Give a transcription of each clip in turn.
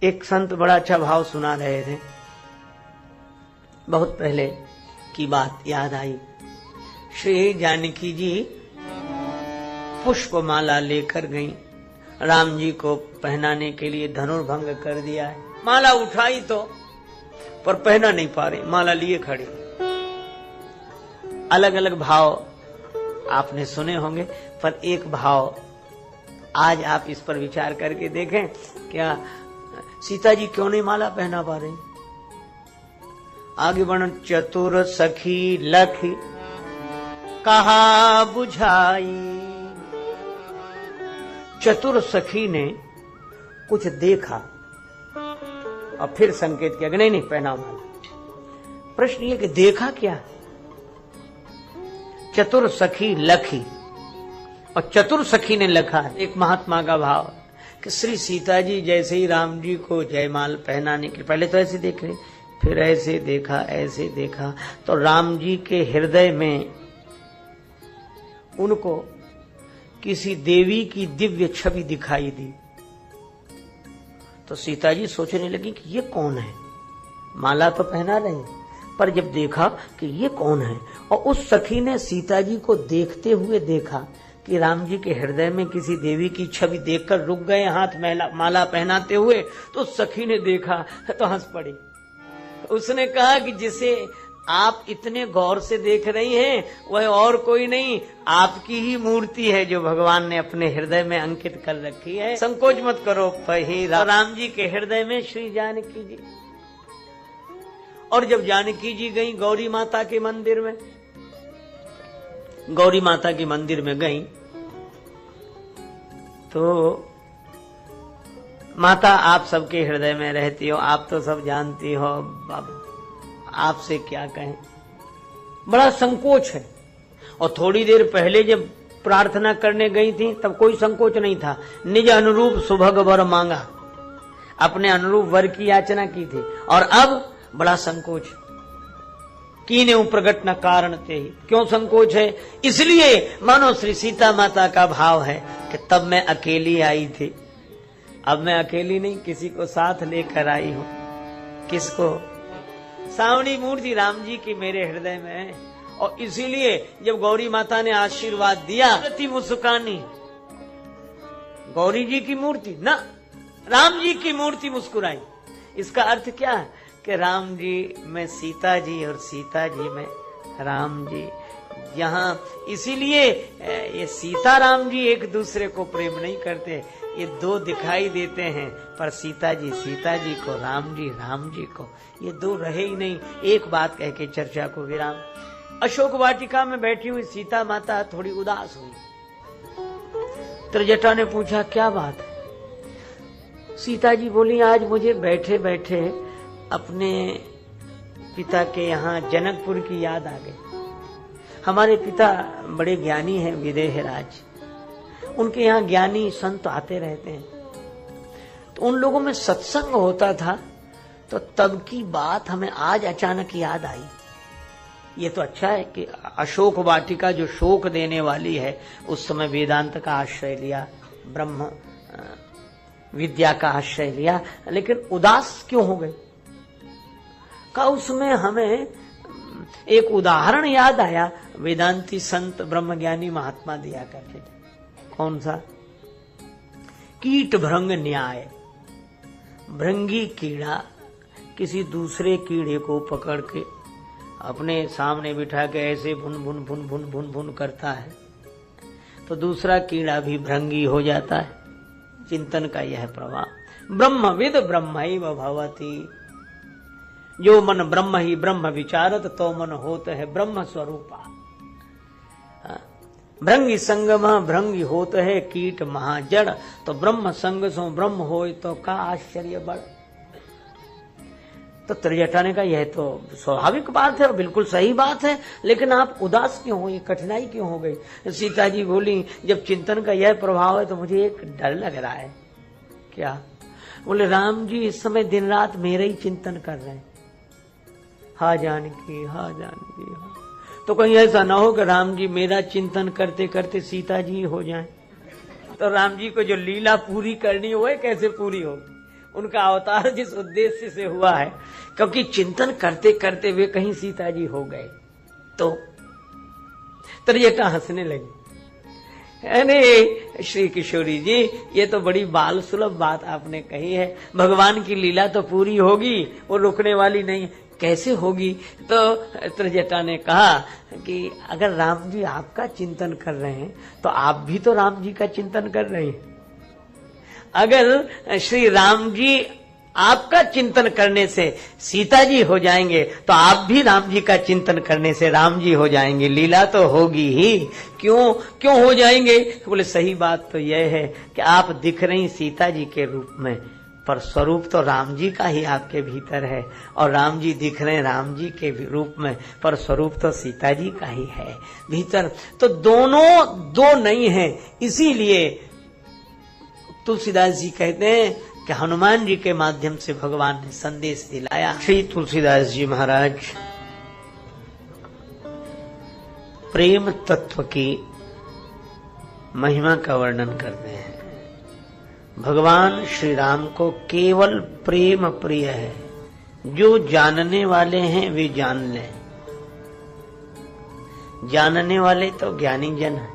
एक संत बड़ा अच्छा भाव सुना रहे थे। बहुत पहले की बात याद आई। श्री जानकी जी पुष्पमाला लेकर गईं, राम जी को पहनाने के लिए धनुर्भंग कर दिया है। माला उठाई तो पर पहना नहीं पा रही, माला लिए खड़ी। अलग अलग भाव आपने सुने होंगे, पर एक भाव आज आप इस पर विचार करके देखें। क्या सीता जी क्यों नहीं माला पहना पा रही? आगे बढ़। चतुर सखी लख कहा बुझाई। चतुर सखी ने कुछ देखा और फिर संकेत किया कि नहीं नहीं पहना माला। प्रश्न ये कि देखा क्या? चतुर सखी लखी, और चतुर सखी ने लखा। एक महात्मा का भाव कि श्री सीता जी जैसे ही राम जी को जयमाल पहनाने के पहले तो ऐसे देख रहे, फिर ऐसे देखा तो राम जी के हृदय में उनको किसी देवी की दिव्य छवि दिखाई दी। तो सीता जी सोचने लगी कि ये कौन है? माला तो पहना रही, पर जब देखा कि ये कौन है, और उस सखी ने सीता जी को देखते हुए देखा कि राम जी के हृदय में किसी देवी की छवि देखकर रुक गए हाथ माला पहनाते हुए, तो सखी ने देखा तो हंस पड़ी। उसने कहा कि जिसे आप इतने गौर से देख रही हैं वह और कोई नहीं, आपकी ही मूर्ति है जो भगवान ने अपने हृदय में अंकित कर रखी है। संकोच मत करो पहिरा। राम जी के हृदय में श्री जानकी जी। और जब जानकी जी गई गौरी माता के मंदिर में, गौरी माता के मंदिर में गई तो माता आप सबके हृदय में रहती हो, आप तो सब जानती हो, आपसे क्या कहें। बड़ा संकोच है। और थोड़ी देर पहले जब प्रार्थना करने गई थी तब कोई संकोच नहीं था। निज अनुरूप सुभग वर मांगा, अपने अनुरूप वर की याचना की थी। और अब बड़ा संकोच। कीने प्रगट न कारण थे ही। क्यों संकोच है? इसलिए मानो श्री सीता माता का भाव है कि तब मैं अकेली आई थी, अब मैं अकेली नहीं, किसी को साथ लेकर आई हूं। किसको? सावनी मूर्ति राम जी की मेरे हृदय में है। और इसीलिए जब गौरी माता ने आशीर्वाद दिया, प्रति मुस्कानी। गौरी जी की मूर्ति ना, राम जी की मूर्ति मुस्कुराई। इसका अर्थ क्या है कि राम जी में सीता जी और सीता जी में राम जी। यहाँ इसीलिए ये सीता राम जी एक दूसरे को प्रेम नहीं करते, ये दो दिखाई देते हैं, पर सीता जी को, राम जी को, ये दो रहे ही नहीं। एक बात कह के चर्चा को विराम। अशोक वाटिका में बैठी हुई सीता माता थोड़ी उदास हुई। त्रिजटा ने पूछा क्या बात है? सीता जी बोली आज मुझे बैठे बैठे अपने पिता के यहाँ जनकपुर की याद आ गई। हमारे पिता बड़े ज्ञानी हैं, विदेह राज। उनके यहाँ ज्ञानी संत आते रहते हैं, तो उन लोगों में सत्संग होता था, तो तब की बात हमें आज अचानक याद आई। ये तो अच्छा है कि अशोक वाटिका जो शोक देने वाली है, उस समय वेदांत का आश्रय लिया, ब्रह्म विद्या का आश्रय लिया, लेकिन उदास क्यों हो गए? का उसमें हमें एक उदाहरण याद आया, वेदांती संत ब्रह्मज्ञानी महात्मा दिया करते थे। कौन सा? कीट भृंग न्याय। भृंगी कीड़ा किसी दूसरे कीड़े को पकड़ के अपने सामने बिठा के ऐसे भुन भुन भुन भुन भुन भुन करता है, तो दूसरा कीड़ा भी भृंगी हो जाता है। चिंतन का यह प्रभाव। ब्रह्मविद ब्रह्मैव भवति। जो मन ब्रह्म ही ब्रह्म विचारत, तो मन होत है ब्रह्म स्वरूपा। भृंगी संगम भृंगी होत है कीट महाजड़, तो ब्रह्म संग सो ब्रह्म होय तो का आश्चर्य बड़। तो त्रिजटा ने कहा यह तो स्वाभाविक बात है और बिल्कुल सही बात है, लेकिन आप उदास क्यों हो, ये कठिनाई क्यों हो गई? सीता जी बोली जब चिंतन का यह प्रभाव है तो मुझे एक डर लग रहा है। क्या? बोले राम जी इस समय दिन रात मेरे ही चिंतन कर रहे हैं, हा जानकी हा जानकी हा। तो कहीं ऐसा ना हो कि राम जी मेरा चिंतन करते करते सीता जी हो जाएं, तो राम जी को जो लीला पूरी करनी हो कैसे पूरी होगी? उनका अवतार जिस उद्देश्य से हुआ है, क्योंकि चिंतन करते करते वे कहीं सीता जी हो गए तो त्रिजटा हंसने लगी। अरे श्री किशोरी जी, ये तो बड़ी बाल सुलभ बात आपने कही है। भगवान की लीला तो पूरी होगी, वो रुकने वाली नहीं। कैसे होगी? तो त्रिजटा ने कहा कि अगर राम जी आपका चिंतन कर रहे हैं तो आप भी तो राम जी का चिंतन कर रहे हैं। अगर श्री राम जी आपका चिंतन करने से सीता जी हो जाएंगे तो आप भी राम जी का चिंतन करने से राम जी हो जाएंगे। लीला तो होगी ही। क्यों हो जाएंगे? बोले सही बात तो यह है कि आप दिख रही सीता जी के रूप में, पर स्वरूप तो राम जी का ही आपके भीतर है, और राम जी दिख रहे हैं राम जी के रूप में, पर स्वरूप तो सीता जी का ही है भीतर। तो दोनों दो नहीं है। इसीलिए तुलसीदास जी कहते हैं कि हनुमान जी के माध्यम से भगवान ने संदेश दिलाया। श्री तुलसीदास जी महाराज प्रेम तत्व की महिमा का वर्णन करते हैं। भगवान श्री राम को केवल प्रेम प्रिय है। जो जानने वाले हैं वे जान लें। जानने वाले तो ज्ञानी जन है,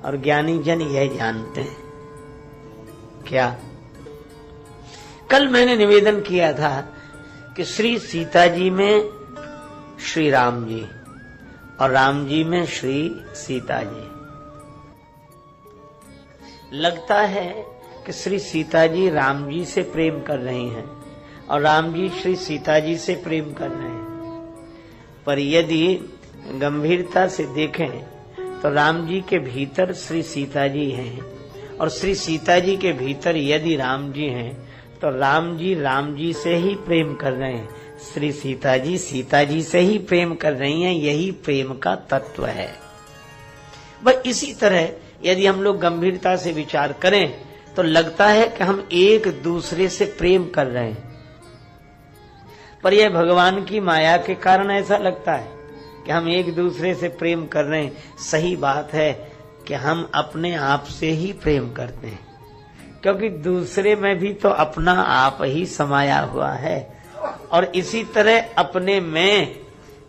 और ज्ञानी जन यह जानते हैं क्या? कल मैंने निवेदन किया था कि श्री सीता जी में श्री राम जी और राम जी में श्री सीता जी। लगता है कि श्री सीता जी राम जी से प्रेम कर रही हैं और राम जी श्री सीता जी से प्रेम कर रहे हैं, पर यदि गंभीरता से देखें तो राम जी के भीतर श्री सीता जी हैं, और श्री सीता जी के भीतर यदि राम जी हैं तो राम जी से ही प्रेम कर रहे हैं, श्री सीता जी से ही प्रेम कर रही हैं। यही प्रेम का तत्व है। बस इसी तरह यदि हम लोग गंभीरता से विचार करें तो लगता है कि हम एक दूसरे से प्रेम कर रहे हैं, पर यह भगवान की माया के कारण ऐसा लगता है कि हम एक दूसरे से प्रेम कर रहे हैं। सही बात है कि हम अपने आप से ही प्रेम करते हैं, क्योंकि दूसरे में भी तो अपना आप ही समाया हुआ है। और इसी तरह अपने में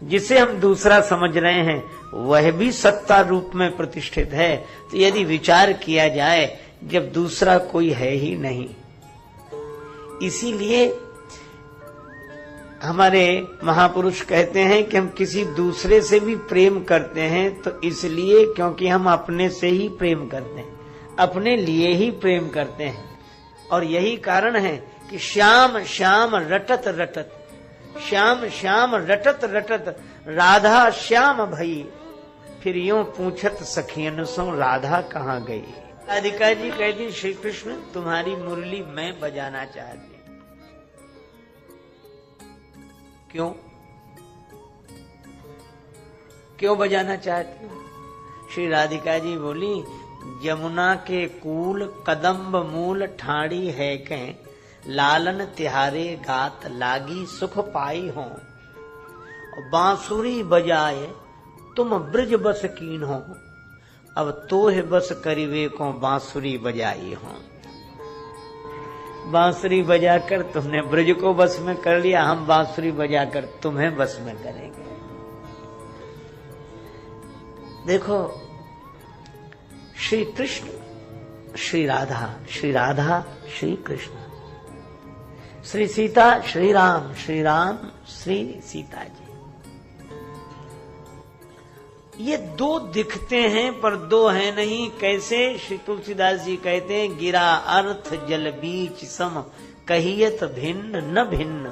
जिसे हम दूसरा समझ रहे हैं वह भी सत्ता रूप में प्रतिष्ठित है। तो यदि विचार किया जाए, जब दूसरा कोई है ही नहीं, इसीलिए हमारे महापुरुष कहते हैं कि हम किसी दूसरे से भी प्रेम करते हैं तो इसलिए क्योंकि हम अपने से ही प्रेम करते हैं, अपने लिए ही प्रेम करते हैं। और यही कारण है कि श्याम श्याम रटत रटत, श्याम श्याम रटत रटत राधा श्याम भई, फिर यूं पूछत सखियन सो राधा कहाँ गई। राधिका जी कहती, श्री कृष्ण तुम्हारी मुरली मैं बजाना चाहती। क्यों बजाना चाहती हूँ? श्री राधिका जी बोली, यमुना के कूल कदम्ब मूल ठाड़ी है के, लालन तिहारे गात लागी सुख पाई हो, बांसुरी बजाए तुम ब्रज बस कीन हो, अब तोह बस करीवे को बांसुरी बजाई हो। बांसुरी बजाकर तुमने ब्रज को बस में कर लिया, हम बांसुरी बजाकर तुम्हें बस में करेंगे। देखो, श्री कृष्ण श्री राधा, श्री राधा श्री कृष्ण, श्री सीता श्री राम, श्री राम श्री सीता जी। ये दो दिखते हैं पर दो हैं नहीं। कैसे? श्री तुलसीदास जी कहते हैं, गिरा अर्थ जल बीच सम, कहियत भिन्न न भिन्न,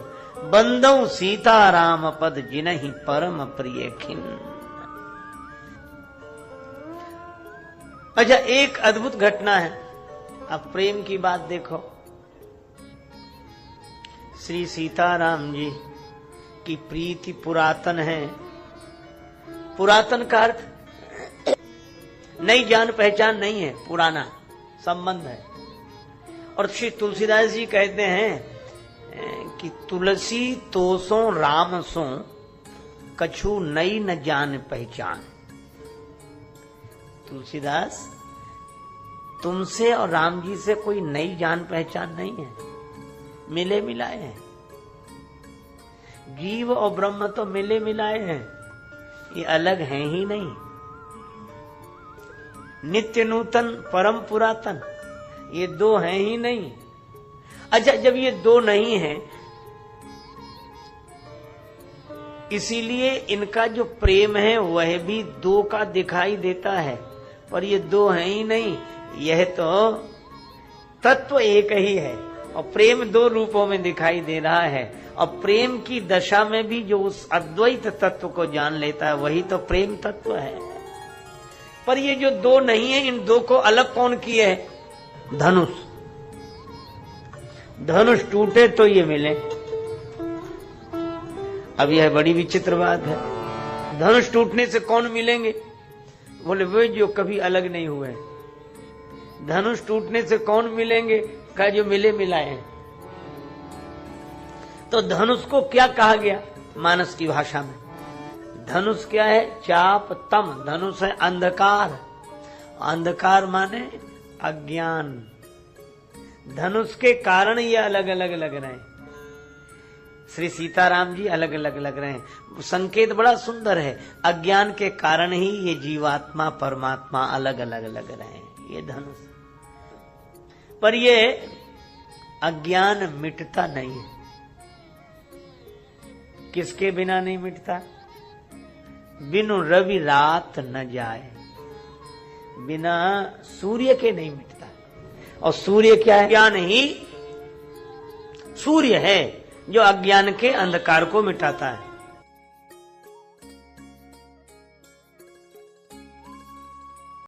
बंदौ सीता राम पद जिनहि परम प्रिय खिन्न। अच्छा, एक अद्भुत घटना है। अब प्रेम की बात देखो। श्री सीताराम जी की प्रीति पुरातन है। पुरातन का अर्थ नई जान पहचान नहीं है, पुराना संबंध है। और श्री तुलसीदास जी कहते हैं कि तुलसी तोसो राम सो, कछु नई न जान पहचान। तुलसीदास, तुमसे और राम जी से कोई नई जान पहचान नहीं है। मिले मिलाए हैं। जीव और ब्रह्म तो मिले मिलाए हैं, ये अलग हैं ही नहीं। नित्य नूतन परम पुरातन, ये दो हैं ही नहीं। अच्छा, जब ये दो नहीं है, इसीलिए इनका जो प्रेम है वह भी दो का दिखाई देता है, पर ये दो हैं ही नहीं। यह तो तत्व एक ही है और प्रेम दो रूपों में दिखाई दे रहा है। और प्रेम की दशा में भी जो उस अद्वैत तत्व को जान लेता है वही तो प्रेम तत्व है। पर ये जो दो नहीं है, इन दो को अलग कौन किए है? धनुष। धनुष टूटे तो ये मिले। अब यह बड़ी विचित्र बात है। धनुष टूटने से कौन मिलेंगे? बोले वे जो कभी अलग नहीं हुए। धनुष टूटने से कौन मिलेंगे? कहा जो मिले मिलाए हैं। तो धनुष को क्या कहा गया मानस की भाषा में? धनुष क्या है? चाप तम। धनुष है अंधकार। अंधकार माने अज्ञान। धनुष के कारण ये अलग अलग लग रहे हैं। श्री सीताराम जी अलग अलग लग रहे हैं। संकेत बड़ा सुंदर है। अज्ञान के कारण ही ये जीवात्मा परमात्मा अलग अलग लग रहे हैं, ये धनुष। पर ये अज्ञान मिटता नहीं है। किसके बिना नहीं मिटता? बिनु रवि रात न जाए, बिना सूर्य के नहीं मिटता। और सूर्य क्या है? ज्ञान ही सूर्य है जो अज्ञान के अंधकार को मिटाता है।